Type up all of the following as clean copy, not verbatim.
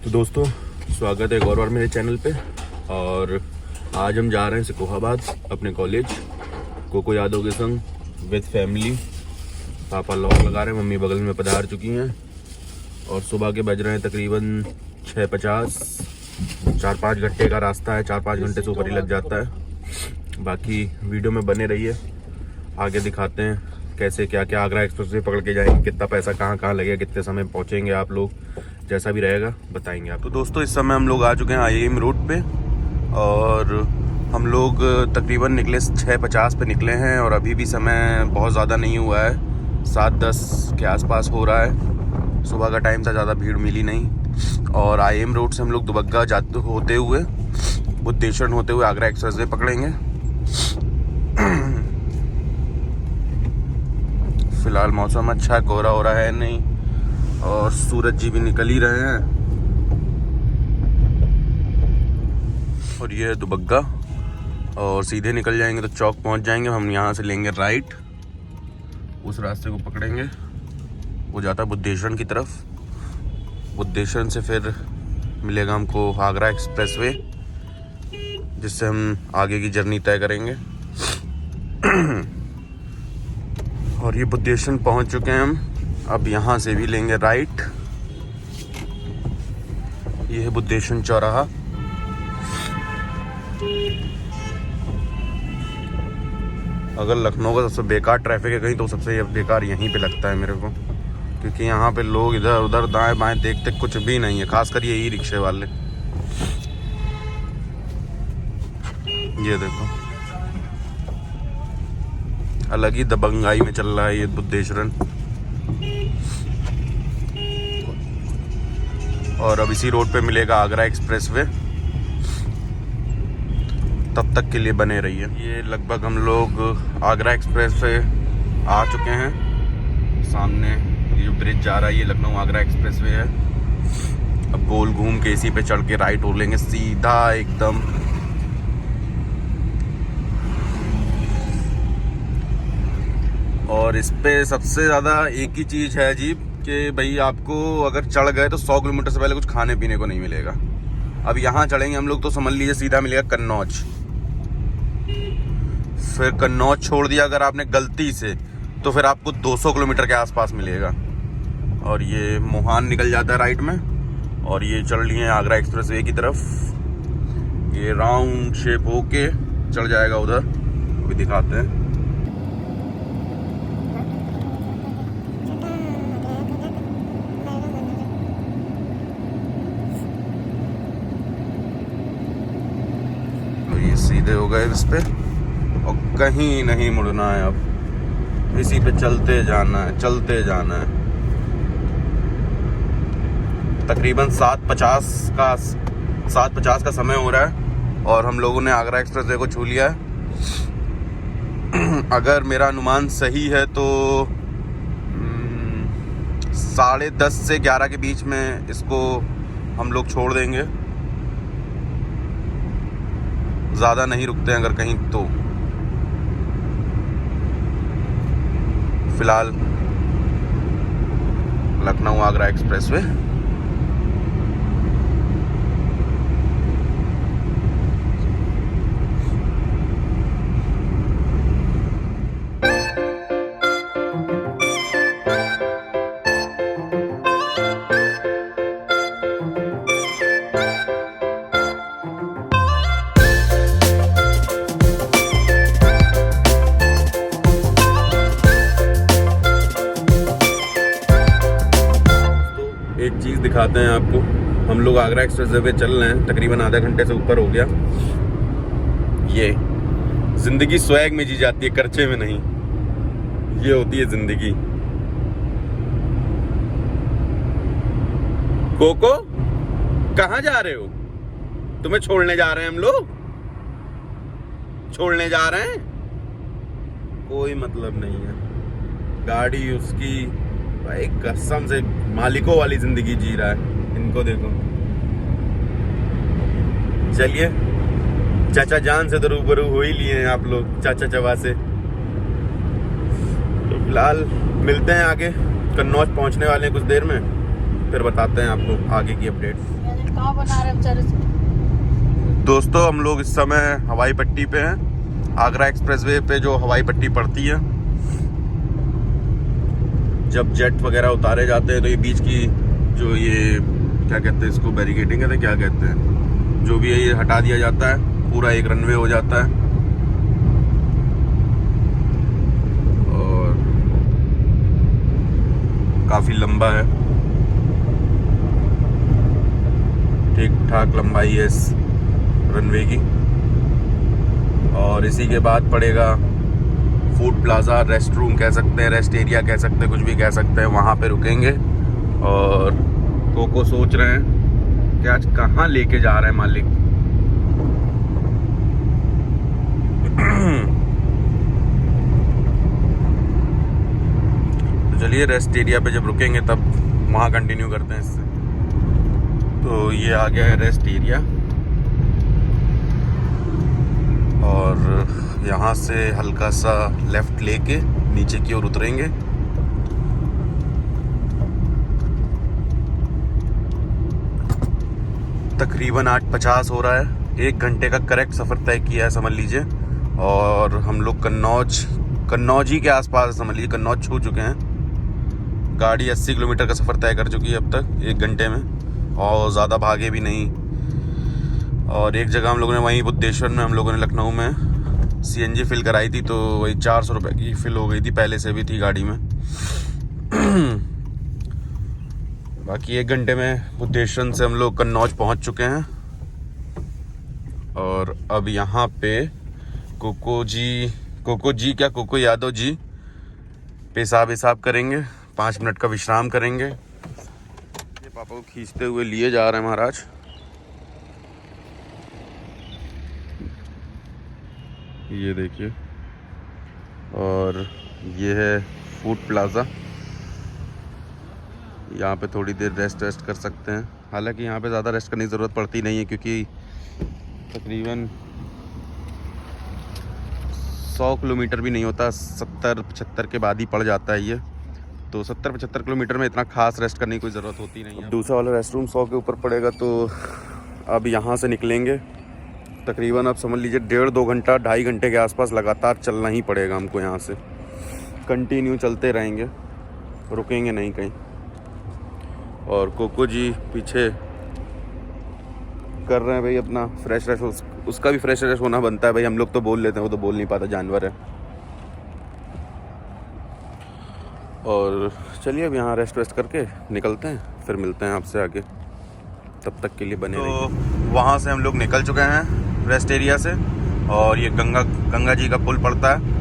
तो दोस्तों, स्वागत है एक और बार मेरे चैनल पे। और आज हम जा रहे हैं सिकोहाबाद अपने कॉलेज कोको यादव के संग विद फैमिली। पापा लॉक लगा रहे हैं, मम्मी बगल में पधार चुकी हैं और सुबह के बज रहे हैं तकरीबन 6:50। 4-5 घंटे का रास्ता है, 4-5 घंटे से ऊपर ही लग जाता है। बाकी वीडियो में बने रहिए, आगे दिखाते हैं कैसे क्या क्या। आगरा एक्सप्रेस वे पकड़ के जाएंगे, कितना पैसा कहाँ कहाँ लगेगा, कितने समय में पहुँचेंगे आप लोग, जैसा भी रहेगा बताएंगे आप। तो दोस्तों, इस समय हम लोग आ चुके हैं IIM रोड पे और हम लोग तकरीबन निकले 6:50 पे निकले हैं और अभी भी समय बहुत ज़्यादा नहीं हुआ है, 7:10 के आसपास हो रहा है। सुबह का टाइम था, ज़्यादा भीड़ मिली नहीं। और IIM रोड से हम लोग दुबग्गा जाते होते हुए बुद्धेश्वर होते हुए आगरा एक्सप्रेस वे पकड़ेंगे। फिलहाल मौसम अच्छा है, कोहरा हो रहा है नहीं और सूरज जी भी निकल ही रहे हैं। और ये है दुबग्गा और सीधे निकल जाएंगे तो चौक पहुंच जाएंगे। हम यहाँ से लेंगे राइट, उस रास्ते को पकड़ेंगे, वो जाता है बुद्धेश्वर की तरफ। बुद्धेश्वर से फिर मिलेगा हमको आगरा एक्सप्रेस वे, जिससे हम आगे की जर्नी तय करेंगे। और ये बुद्धेश्वर पहुंच चुके हैं हम। अब यहाँ से भी लेंगे राइट, ये है बुद्धेश्वर चौराहा। अगर लखनऊ का सबसे बेकार ट्रैफिक है कहीं तो सबसे बेकार यहीं पे लगता है मेरे को, क्योंकि यहाँ पे लोग इधर उधर दाएं बाएं देखते कुछ भी नहीं है, खासकर ये ई रिक्शे वाले। ये देखो, अलग ही दबंगाई में चल रहा है ये बुद्धेश्वर। और अब इसी रोड पे मिलेगा आगरा एक्सप्रेस वे, तब तक के लिए बने रहिए। ये लगभग हम लोग आगरा एक्सप्रेस पे आ चुके हैं। सामने ये जो ब्रिज जा रहा है ये लखनऊ आगरा एक्सप्रेस वे है। अब गोल घूम के इसी पे चढ़ के राइट हो लेंगे सीधा एकदम। और इस पे सबसे ज़्यादा एक ही चीज़ है अजीब कि भाई आपको अगर चढ़ गए तो 100 किलोमीटर से पहले कुछ खाने पीने को नहीं मिलेगा। अब यहाँ चढ़ेंगे हम लोग तो समझ लीजिए सीधा मिलेगा कन्नौज। फिर कन्नौज छोड़ दिया अगर आपने गलती से तो फिर आपको 200 किलोमीटर के आसपास मिलेगा। और ये मोहान निकल जाता है राइट में और ये चढ़ लिए आगरा एक्सप्रेस वे की तरफ। ये राउंड शेप होके चढ़ जाएगा उधर, अभी दिखाते हैं। सीधे हो गए इस पे और कहीं नहीं मुड़ना है, अब इसी पे चलते जाना है, चलते जाना है। तकरीबन 7:50 का समय हो रहा है और हम लोगों ने आगरा एक्सप्रेस वे को छू लिया है। अगर मेरा अनुमान सही है तो 10:30 से 11 के बीच में इसको हम लोग छोड़ देंगे। ज़्यादा नहीं रुकते हैं अगर कहीं तो। फिलहाल लखनऊ आगरा एक्सप्रेस वे। एक चीज़ दिखाते हैं आपको, हम लोग आगरा एक्सप्रेस वे पे चल रहे हैं, तकरीबन आधा घंटे से ऊपर हो गया। ये जिंदगी स्वैग में जी जाती है, खर्चे में नहीं। ये होती है जिंदगी। कोको, कहाँ जा रहे हो? तुम्हें छोड़ने जा रहे हैं हम लोग, छोड़ने जा रहे हैं। कोई मतलब नहीं है, गाड़ी उसकी भाई कसम से मालिकों वाली जिंदगी जी रहा है। इनको देखो। चलिए, चाचा जान से तो रूबरू हो ही लिए हैं आप लोग, चाचा चवा से। तो फिलहाल मिलते हैं आगे, कन्नौज पहुंचने वाले हैं कुछ देर में, फिर बताते हैं आपको आगे की अपडेट्स। कहाँ बना रहे बेचारे से? दोस्तों हम लोग इस समय हवाई पट्टी पे हैं, आगरा एक्सप्रेसवे पे जो हवाई पट्टी पड़ती है। जब जेट वगैरह उतारे जाते हैं तो ये बीच की जो ये क्या कहते हैं इसको, बैरिकेडिंग कहते हैं, क्या कहते हैं, जो भी है ये हटा दिया जाता है, पूरा एक रनवे हो जाता है। और काफ़ी लंबा है, ठीक ठाक लंबाई है इस रनवे की। और इसी के बाद पड़ेगा फूड प्लाजा, रेस्ट रूम कह सकते हैं, रेस्ट एरिया कह सकते हैं, कुछ भी कह सकते हैं, वहाँ पे रुकेंगे। और कोको सोच रहे हैं कि आज कहाँ लेके जा रहे हैं मालिक। तो चलिए रेस्ट एरिया पे जब रुकेंगे तब वहाँ कंटिन्यू करते हैं इससे। तो ये आ गया है रेस्ट एरिया, और यहाँ से हल्का सा लेफ्ट लेके नीचे की ओर उतरेंगे। तकरीबन 8:50 हो रहा है, 1 घंटे का करेक्ट सफ़र तय किया है समझ लीजिए। और हम लोग कन्नौज ही के आसपास समझ लीजिए, कन्नौज छू चुके हैं। गाड़ी 80 किलोमीटर का सफ़र तय कर चुकी है अब तक 1 घंटे में, और ज़्यादा भागे भी नहीं। और एक जगह हम लोगों ने वहीं बुद्धेश्वर में, हम लोगों ने लखनऊ में CNG फिल कराई थी, तो वही 400 रुपये की फिल हो गई थी, पहले से भी थी गाड़ी में। बाकी 1 घंटे में बुद्धेश्वर से हम लोग कन्नौज पहुंच चुके हैं। और अब यहाँ पे कोको यादव जी पेशाब वेशाब करेंगे, 5 मिनट का विश्राम करेंगे। ये पापा को खींचते हुए लिए जा रहे हैं महाराज। ये देखिए, और ये है फूड प्लाज़ा। यहाँ पे थोड़ी देर रेस्ट कर सकते हैं। हालांकि यहाँ पे ज़्यादा रेस्ट करने की ज़रूरत पड़ती नहीं है, क्योंकि तकरीबन 100 किलोमीटर भी नहीं होता, 70-75 के बाद ही पड़ जाता है ये। तो 70-75 किलोमीटर में इतना खास रेस्ट करने की कोई ज़रूरत होती नहीं है। दूसरा वाला रेस्ट रूम 100 के ऊपर पड़ेगा। तो अब यहाँ से निकलेंगे, तकरीबन अब समझ लीजिए 1.5-2 घंटा, 2.5 घंटे के आसपास लगातार चलना ही पड़ेगा हमको। यहाँ से कंटिन्यू चलते रहेंगे, रुकेंगे नहीं कहीं। और कोको जी पीछे कर रहे हैं भाई अपना फ्रेश उसका भी फ्रेश होना बनता है भाई। हम लोग तो बोल लेते हैं, वो तो बोल नहीं पाता, जानवर है। और चलिए अब यहाँ रेस्ट करके निकलते हैं, फिर मिलते हैं आपसे आगे। तब तक के लिए बने रहिए। तो वहाँ से हम लोग निकल चुके हैं रेस्ट एरिया से, और ये गंगा जी का पुल पड़ता है।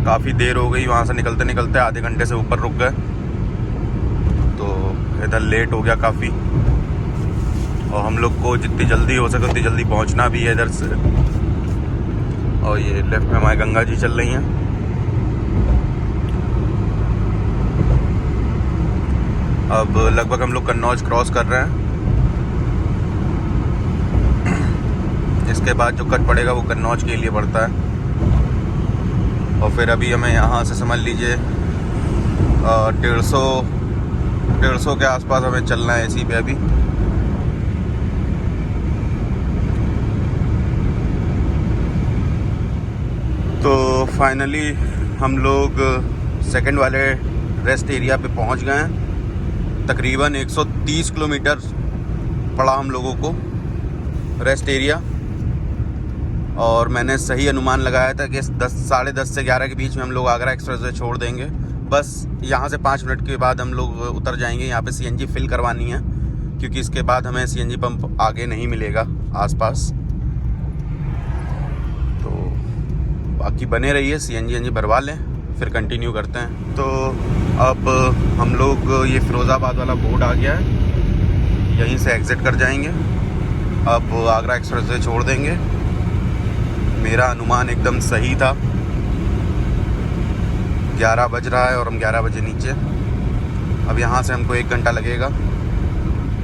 काफ़ी देर हो गई वहाँ से निकलते, आधे घंटे से ऊपर रुक गए, तो इधर लेट हो गया काफ़ी। और हम लोग को जितनी जल्दी हो सके उतनी जल्दी पहुँचना भी है इधर से। और ये लेफ्ट में हमारी गंगा जी चल रही हैं। अब लगभग हम लोग कन्नौज क्रॉस कर रहे हैं। इसके बाद जो कट पड़ेगा वो कन्नौज के लिए पड़ता है। और फिर अभी हमें यहाँ से समझ लीजिए 150 के आसपास हमें चलना है इसी पे अभी। तो फाइनली हम लोग सेकंड वाले रेस्ट एरिया पे पहुँच गए हैं। तकरीबन 130 किलोमीटर पड़ा हम लोगों को रेस्ट एरिया। और मैंने सही अनुमान लगाया था कि 10-10:30 से 11 के बीच में हम लोग आगरा एक्सप्रेसवे छोड़ देंगे। बस यहाँ से 5 मिनट के बाद हम लोग उतर जाएंगे। यहाँ पे CNG फिल करवानी है, क्योंकि इसके बाद हमें CNG पंप आगे नहीं मिलेगा आसपास। तो बाकी बने रहिए, CNG भरवा लें, फिर कंटिन्यू करते हैं। तो अब हम लोग ये फिरोज़ाबाद वाला बोर्ड आ गया है, यहीं से एग्ज़िट कर जाएंगे। अब आगरा एक्सप्रेसवे छोड़ देंगे। मेरा अनुमान एकदम सही था। 11 बज रहा है और हम 11 बजे नीचे। अब यहाँ से हमको 1 घंटा लगेगा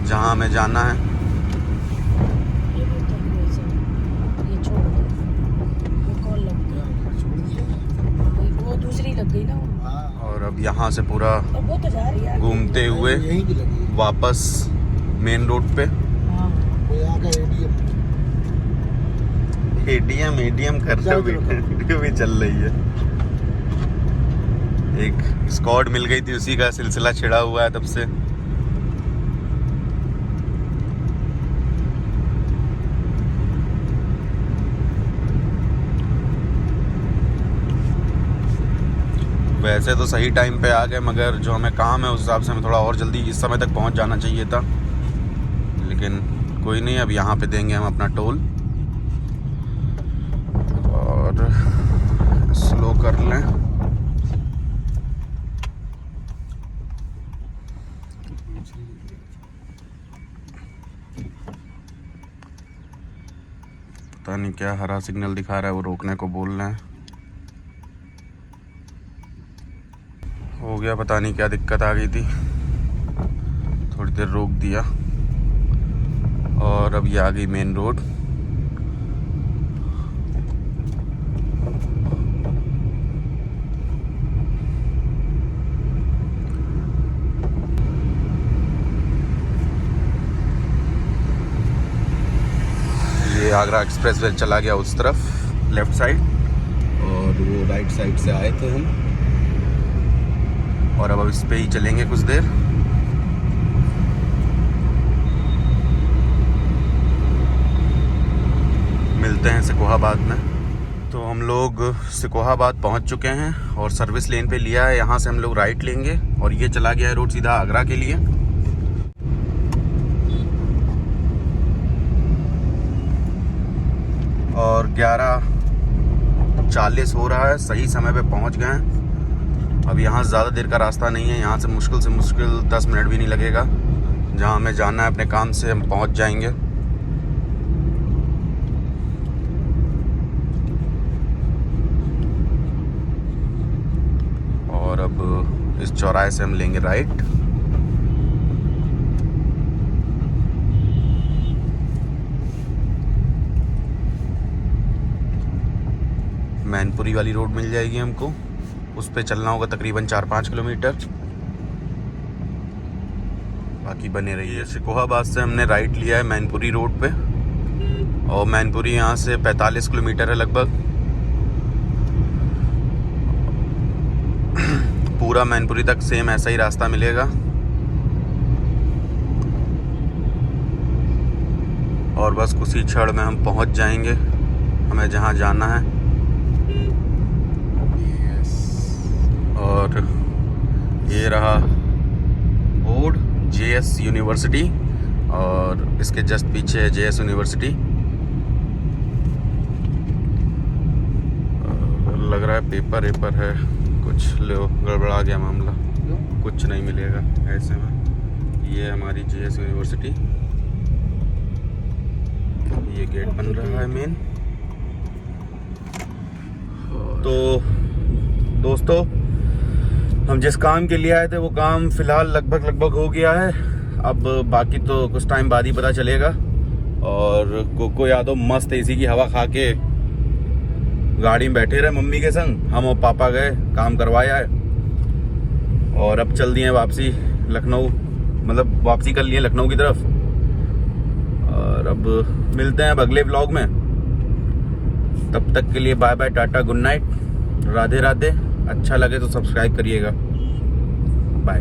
जहाँ हमें जाना है। ये छोड़ दो, वो कॉल लग गया, वो दूसरी लग गई ना। और अब यहाँ से पूरा अब वो तो जा रही है घूमते हुए यहीं की लगी है। वापस मेन रोड पे। हाँ। वो यहाँ का एटीएम एटीएम कर रहा वीडियो भी चल रही है। एक स्क्वाड मिल गई थी, उसी का सिलसिला छिड़ा हुआ है तब से। वैसे तो सही टाइम पे आ गए, मगर जो हमें काम है उस हिसाब से हमें थोड़ा और जल्दी इस समय तक पहुंच जाना चाहिए था, लेकिन कोई नहीं। अब यहाँ पे देंगे हम अपना टोल और स्लो कर लें। पता नहीं क्या हरा सिग्नल दिखा रहा है, वो रोकने को बोल रहे हैं। हो गया, पता नहीं क्या दिक्कत आ गई थी, थोड़ी देर रोक दिया और अब ये आ गई मेन रोड। ये आगरा एक्सप्रेस वे चला गया उस तरफ लेफ्ट साइड, और वो राइट साइड से आए थे हम, और अब इस पे ही चलेंगे कुछ देर। मिलते हैं सिकोहाबाद में। तो हम लोग सिकोहाबाद पहुंच चुके हैं और सर्विस लेन पे लिया है। यहाँ से हम लोग राइट लेंगे और ये चला गया है रोड सीधा आगरा के लिए। और 11:40 हो रहा है, सही समय पे पहुंच गए हैं। अब यहाँ ज़्यादा देर का रास्ता नहीं है, यहाँ से मुश्किल 10 मिनट भी नहीं लगेगा। जहाँ हमें जाना है अपने काम से हम पहुँच जाएंगे। और अब इस चौराहे से हम लेंगे राइट। मैनपुरी वाली रोड मिल जाएगी हमको, उस पे चलना होगा तकरीबन 4-5 किलोमीटर। बाकी बने रहिए। सिकोहाबाद से हमने राइट लिया है मैनपुरी रोड पे, और मैनपुरी यहाँ से 45 किलोमीटर है लगभग। पूरा मैनपुरी तक सेम ऐसा ही रास्ता मिलेगा। और बस कुछ ही क्षण में हम पहुँच जाएंगे हमें जहाँ जाना है। और ये रहा बोर्ड JS यूनिवर्सिटी, और इसके जस्ट पीछे है JS यूनिवर्सिटी। लग रहा है पेपर है कुछ, लो गड़बड़ा गया मामला, कुछ नहीं मिलेगा ऐसे में। ये हमारी JS यूनिवर्सिटी, ये गेट बन रहा है मेन। तो दोस्तों, हम जिस काम के लिए आए थे वो काम फिलहाल लगभग हो गया है। अब बाकी तो कुछ टाइम बाद ही पता चलेगा। और कोको यादव मस्त AC की हवा खा के गाड़ी में बैठे रहे मम्मी के संग। हम और पापा गए, काम करवाया है, और अब चल दिए वापसी लखनऊ, मतलब वापसी कर लिए लखनऊ की तरफ। और अब मिलते हैं अब अगले व्लॉग में। तब तक के लिए bye bye, tata, good night, Radhe Radhe. अच्छा लगे तो सब्सक्राइब करिएगा। बाय।